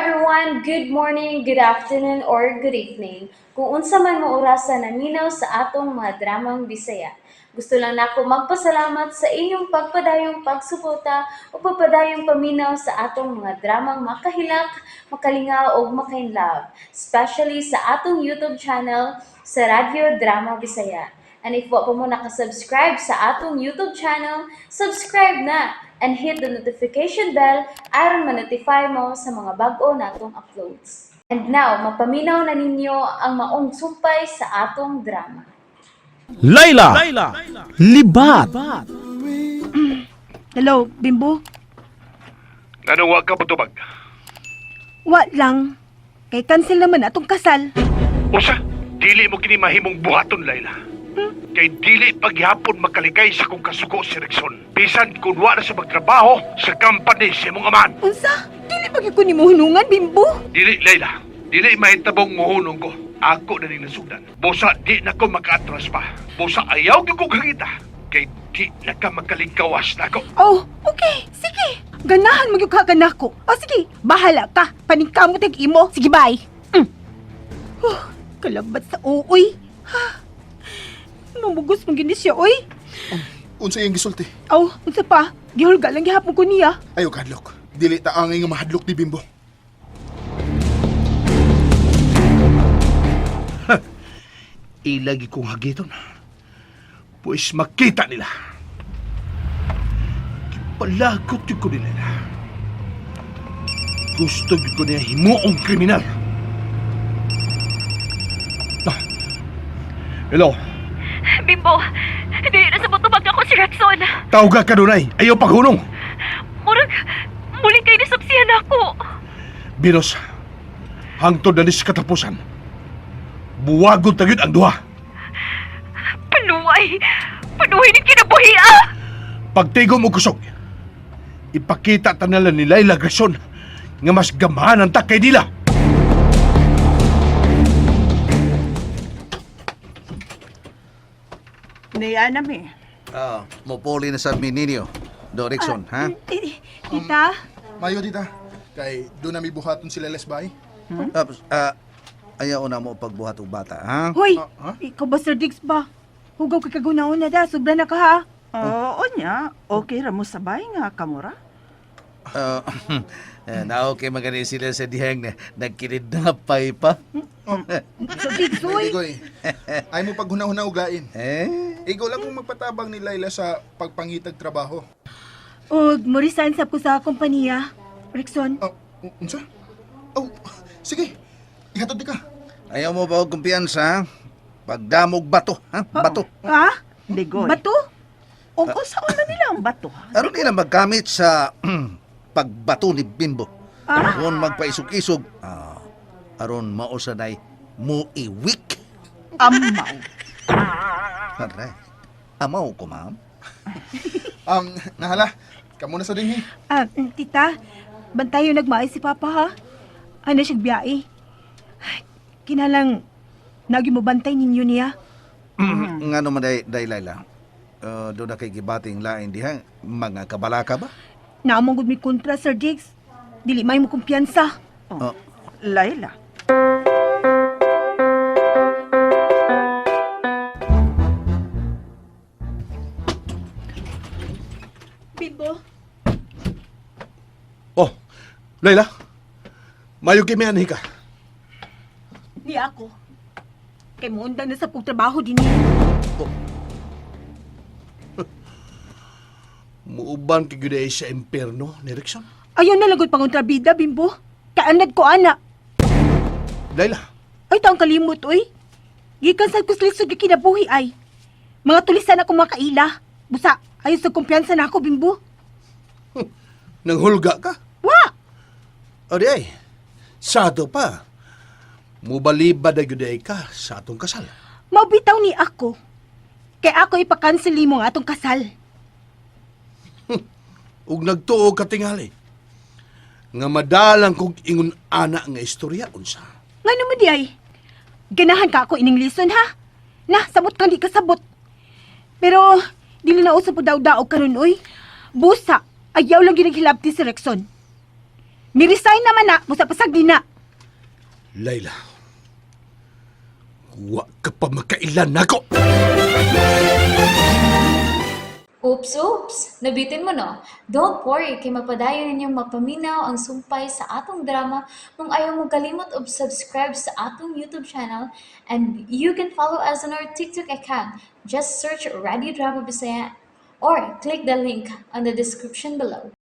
everyone, good morning, good afternoon, or good evening. Kung unsa man mo orasan naminaw sa atong mga dramang Bisaya. Gusto lang nako magpasalamat sa inyong pagpadayong pagsuporta o pagpadayong paminaw sa atong mga dramang makahilak, makalingaw o makainlove, especially sa atong YouTube channel sa Radyo Drama Bisaya. And if wa pa mo nakasubscribe sa atong YouTube channel, subscribe na and hit the notification bell aron ma-notify mo sa mga bag-o natong uploads. And now, mapaminaw na ninyo ang maong sumpay sa atong drama. Layla, libat. Hello, Bimbo? Anong wag ka patubag? Wa lang. Kay cancel naman atong kasal. Usa, dili mo kini mahimong buhaton, Layla. Kay dili paghapon makaligay sa kong kasuko si Rexon. Bisan kung wala sa magtrabaho sa company sa imong aman. Unsa? Dili pag ko ni mo hunungan, Bimbo? Dili, Layla. Dili mahitabong muhunong ko. Ako na ning nasudan. Bosa, di na ko maka-atras pa. Bosa, ayaw ko kakita. Kay di na ka makaligkawas na ako. Oh, okay. Sige. Ganahan mo yung kaganako. O sige, bahala ka. Paningkamot ang imo. Sige, bye. Kalabat sa uoy. Mamugos mong ginis siya, oy. Unsa iyang gisulti? Aw, unsa pa? Gihulga lang gihapon ko niya. Ayaw kadlok. Dili ta angay nga mahadlok ni Bimbo. Ilagi kong hagiton. Pues makita nila. Palagot yun ko nila. Gusto yun ko niya himuong kriminal. Ah. Hello, Bimbo, hindi na sa matubag ako si Rexon. tawag ka dunay. Ayaw paghunong. Murag, muli kayo nisapsihan ako. Binos, hangtod na nis katapusan. Buwagod tagid ang duha. Panuhay ni kinabuhi ah! Pagtigo mo kusog, ipakita ta nila ni Layla Grason nga mas gamahan ang takay nila. Niya nami. Mopoli na sa Mininyo. Dorikson, ha? Tita? Mayo dita. Kay doon nami buhaton sila lesbay. Tapos, ayaw na mo pagbuhat og bata, ha? Hoy, ha? ikaw ba, Sir Diggs ba? Hugaw kay kagunaon na da. Sobra na ka, ha? Oo niya. Okay ra mo sabay nga kamura. Na okay magani sila sa dihang na nagkinidnapay pa. Sir Diggs, hoy. Igoy. Ay mo paghuna-huna og lain. Ikaw lang kung magpatabang ni Layla sa pagpangitag trabaho. Og, morisan sab ko sa kompanya. Rexon? Oh, unsa? Oh, sige. Ihatod di ka. Ayaw mo ba og kumpiyansa? Pagdamog bato, ha? Bato. Ha? Digoy. Bato? O saan na nila ang bato? Aron nila magkamit sa pagbato ni Bimbo. Ah? Aron magpaisog-isog. Aron mausanay mo iwik. Amaw. Aray. Amaw ko, ma'am. Nahala. Kamo na sa dinhi. Tita, bantayo nagmaay si Papa, ha? Ano siyang biyae? Kinalang, nagi mo bantay ninyo niya? Nga naman, Layla. Doon na kay gibating lain diha. Mga kabalaka ba? Naamang gud mi kontra, Sir Diggs. Dili may mo kumpiyansa. Layla. Bimbo? Oh, Layla. Mayo kimianhi ka. Ni ako. Kay muundang na sa pagtrabaho din niya. Muuban ka gyud sa impierno ni Rexon. Ayaw na lagod pangontrabida, Bimbo. Kaanad ko, ana. Layla, Ay, taong kalimot, oy. Gikan sa kuslisod yung kinabuhi, ay. Mga tulisan ako makaila. Busa, ayaw sa kumpiyansa na ako, Bimbo. nanghulga ka. Wa! O di ay, sado pa. Mubalibad na gyud ka sa atong kasal. Mabitaw ni ako. Kay ako ipakanseli mo nga atong kasal. Ug nagtuo ka tingali. Nga madalang kong ingon ana nga istorya unsa. Nga naman di ay. Ganahan ka ako ining lison, ha? Na, sabot kang di kasabot. Pero, dili na usa po daw-daog karon oy. Busa, ayaw lang ginaghilabti si Rexon. Ni-resign naman na, musapasag din na. Layla, wa ka pa makailan nako. Oops. Nabitin mo no? Don't worry, kay mapadayon ninyong mapaminaw ang sumpay sa atong drama kung ayaw mo kalimot og subscribe sa atong YouTube channel and you can follow us on our TikTok account. Just search Radio Drama Bisaya or click the link on the description below.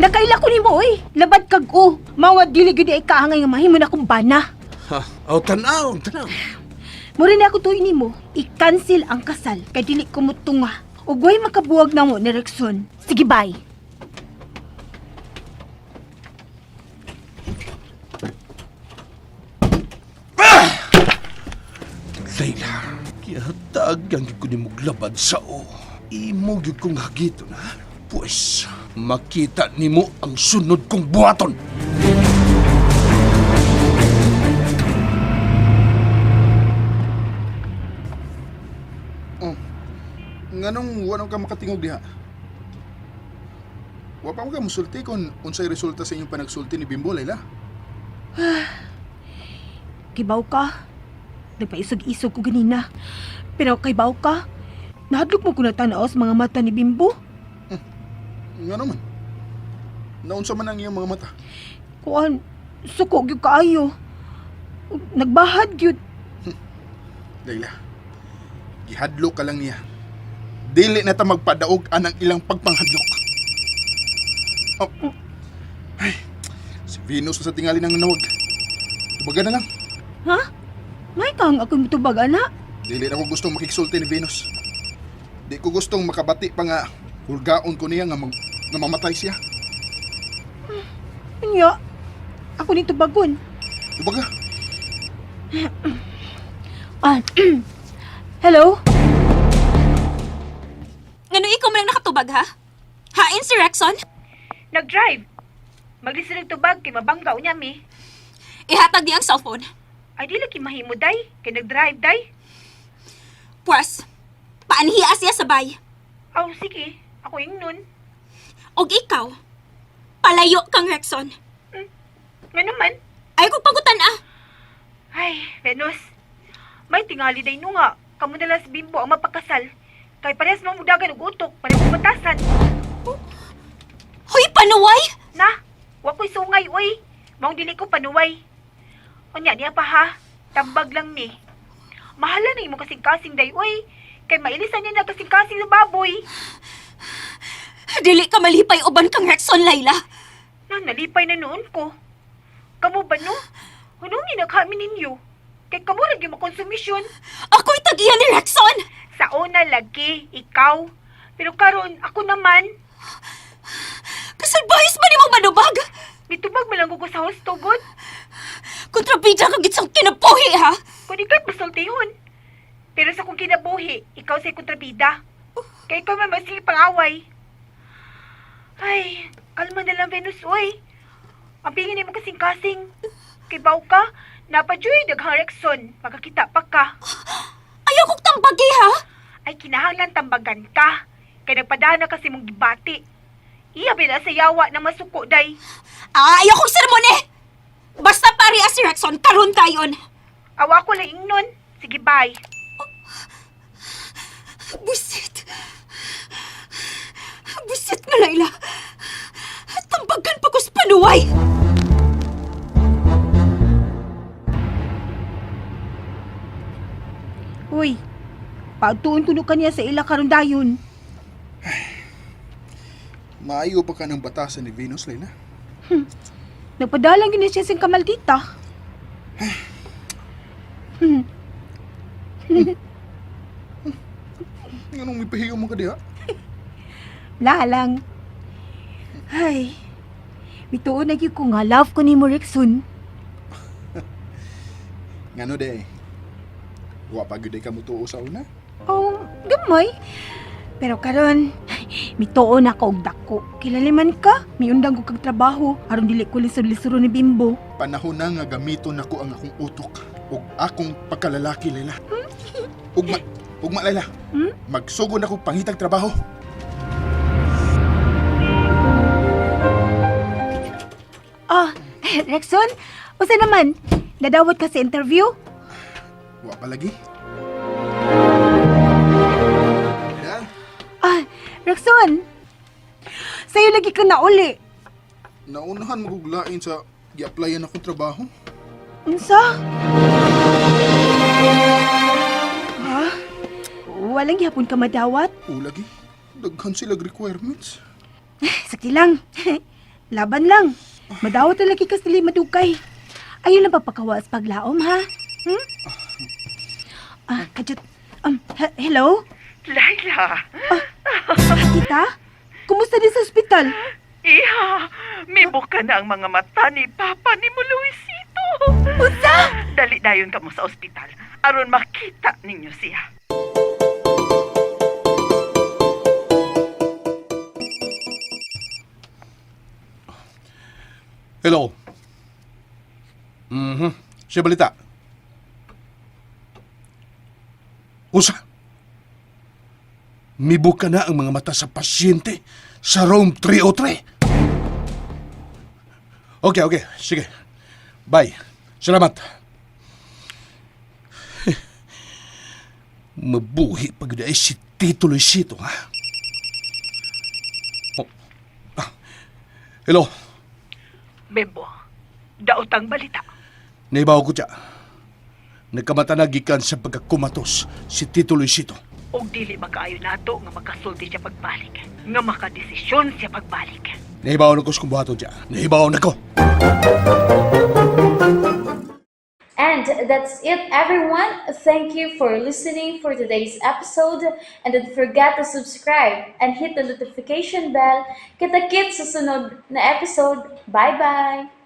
Nakaila ko nimo oy, labad kag o. Mga dili gyud ay kaangay nga mahimo na kong bana. Ha, aw tanaw. Mura na ako tuloy nimo, i-cancel ang kasal kay dili ko mutunga. Ug way makabuwag na mo ni Rexon. Sige, bye. Layla, kihatag ang ko ni muglabad sa o. Imo gyud kong hagito na. Pues, makita nimo ang sunod kong buhaton. Nganong wala ka makatingog diha? Wa pa mo ka musulti kung unsay resulta sa inyong panagsulti ni Bimbo, Layla. Kibaw ka. Nagpaisog-isog ko ganina. Pero kibaw ka. Nahadlok mo ko na tanaw sa mga mata ni Bimbo. Nga naman. Naunsa man ang iyong mga mata? Kuan, suko gyud kaayo. Nagbahad gyud. Layla, gihadlok ka lang niya. Dili na ta magpadaog anang ilang pagpanghadlok. Oh. Ay, si Venus sa tingali nang nawag. Tubagan na lang. Ha? May kang ako mutubag, ana? Dili na ko gustong makiksulti ni Venus. Di ko gustong makabati pa nga hulgaon ko niya nga mamatay siya. Anya, ako ni tubagon. Tubaga. Hello? Ngano ikaw man ang nakatubag, ha? Hain si Rexon? Nag-drive. Maglisi nagtubag kay mabanggaw niya mi. Ihatag niya ang cellphone. Ay di lagi mahimo day, kay nag-drive day. Puwas, paanhiya siya sabay. Aw sige, ako ingnon. Og ikaw, palayo kang Rexon. Nga naman. Ay ko pagutan ah. Ay, Venus. May tingali day no nga. Kamu na lang si Bimbo ang mapakasal. Kay parehas mang mudagan og utok, parehas batasan. Hoy, panuway! Na, wa ko'y sungay, oy. Maong dili ko panuway. Unya niya pa ha, tambag lang ni. Mahala na imo kasing-kasing day, oy. Kay mailisan niya na kasing-kasing sa baboy. Dili ka malipay uban kang Rexon, Layla. Na, nalipay na noon ko. Kamu ba no? Hunungin na kami ninyo. Kay kamu lagi makonsumisyon. Ako'y tagiyan ni Rexon! Sa una lagi, ikaw. Pero karon ako naman. Kasalbayos ba ni mo manubag? Mitubag malang ko sa husto, God. Kontrabida kang gitsang kinabuhi, ha? Kung ikaw pasultihon. Pero sa kong kinabuhi, ikaw sa'y kontrabida. Kaya ikaw man masing pangaway. Ay, kalma na lang, Venus, oy. Ang pingin mo kasing-kasing. Kay baw ka, napadyoy daghang Rexon. Magkakita pa ka. Ayaw kong tambagi, ha? Ay, kinahanglan tambagan ka. Kaya nagpadana kasi mong gibati. Iya, sa yawa na masuko, day. Ayaw kong sermon, eh! Basta pari si Rexon, karon tayon. Awa ko lang ingnon. Sige, bye. Busit. Busit nga, Layla. Tambagan pa ko sa panuway. Uy, pagtuon ko kaniya sa ila karon dayon. Maayo pa ka ng batasan ni Venus, Layla. Nagpadalang yun siya sing kamaldita. Anong may pahiyo mo ka diha? Lalang. Ay, bituon na ko nga love ko ni mo, Rexon. Ngano day? Wa pa gyud ka mutuo sa una? Oh, gamay. Pero karon, mituon ako og dako. Kilaliman ka, miundang ko kag trabaho. Aron dili ko lisod-lisuro ni Bimbo. Panahon na nga gamiton nako ang akong utok ug akong pagkalalaki, Layla. Ugma, Layla. Magsugod ako pangitag trabaho. Oh, Rexon, usa naman, nadawat ka sa interview? Wa pa lagi. Laila, Ah, Rexon, sa'yo lagi ka nauli. naunahan maguglain sa gi-applyan akong trabaho. Unsa? Ha? Walang gihapon ka madawat? O lagi, daghan sila requirements. Sakti lang. Laban lang. Madawat na lagi ka sila madugay. Ayun lang papakawas paglaom, ha? Hmm? Kajut. Hello? Laila, Tita? Kumusta din sa ospital? iha, mibok ka na ang mga mata ni Papa ni mo, Luisito. Unsa? Dali dayon ka mo sa ospital, aron makita ninyo siya. Hello. Siya balita. Usa. Mibuka na ang mga mata sa pasyente sa room 303. Okay. Sige. Bye. Salamat. Mabuhi pag na si Tito Luisito, ha? Oh. Hello. Bebo, daotang balita. Naibaw ko siya. Nagkamatanagikan sa pagkakumatos si Tito Luisito. Og dili makaayo nato nga makasulti siya pagbalik. Nga makadesisyon siya pagbalik. Nahibaw na ko sa kumbuhato siya. Nahibaw na ko. And that's it, everyone. Thank you for listening for today's episode. And don't forget to subscribe and hit the notification bell. Kita-kits sa sunod na episode. Bye-bye!